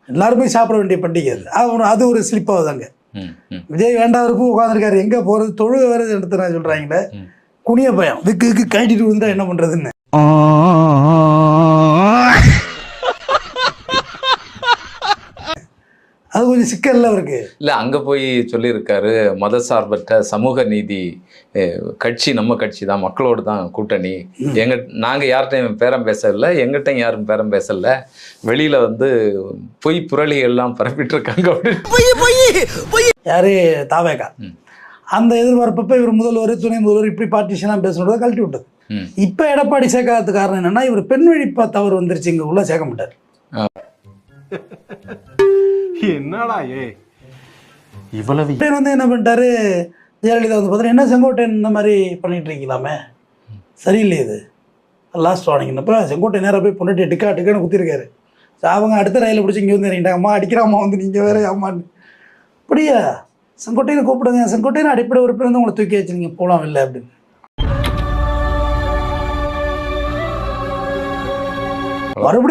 எல்லாருமே சாப்பிட வேண்டிய பண்டிகை அது. அது ஒரு ஸ்லிப்பாகுதாங்க. விஜய் வேண்டாவருக்கும் உட்காந்துருக்காரு, எங்கே போகிறது, தொழுகை வேறு எடுத்துனா சொல்கிறாங்களே, குனிய பயம், விக்கு கட்டிட்டு விழுந்தா என்ன பண்ணுறதுன்னு. அது கொஞ்சம் சிக்கல்ல இருக்கு. இல்லை, அங்கே போய் சொல்லியிருக்காரு, மதசார்பற்ற சமூக நீதி கட்சி நம்ம கட்சி தான், மக்களோடு தான் கூட்டணி, நாங்கள் யார்கிட்டையும் பேரம் பேசலை, எங்கிட்டையும் யாரும் பேரம் பேசலை, வெளியில் வந்து பொய் புரளிகள்லாம் பரப்பிட்டு இருக்காங்க அப்படின்னு. யாரு தாவேகா அந்த எதிர்பார்ப்பப்ப இவர் முதல்வர் துணை முதல்வர் இப்படி பார்ட்டிஷனாக பேசுனதை கழட்டி விட்டது. இப்போ எடப்பாடி சேர்க்காதது காரணம் என்னன்னா, இவர் பெண் வழிப்பா தவறு வந்துருச்சு, இங்கே உள்ள சேர்க்க மாட்டார். என்னடா இவ்வளவு வந்து என்ன பண்ணிட்டாரு, ஜெயலலிதா வந்து பார்த்தீங்கன்னா, என்ன செங்கோட்டையன் இந்த மாதிரி பண்ணிட்டு இருக்கலாமே, சரியில்லை இது லாஸ்ட் வாங்கினப்போ செங்கோட்டை நேராக போய் பொண்ணுட்டு டிக்கான்னு குத்திருக்காரு. அவங்க அடுத்த ரயிலை பிடிச்சி இங்கே வந்து இறங்கிட்டாங்க, அம்மா அடிக்கிறாம்மா வந்து நீங்கள் வேற அம்மான்னு. அப்படியா, செங்கோட்டையனை கூப்பிடுங்க, செங்கோட்டையன் அடிப்படை உறுப்பினர் வந்து உங்களை தூக்கி வச்சு நீங்கள் போகலாம் இல்லை அப்படின்னு. மறுபடியும்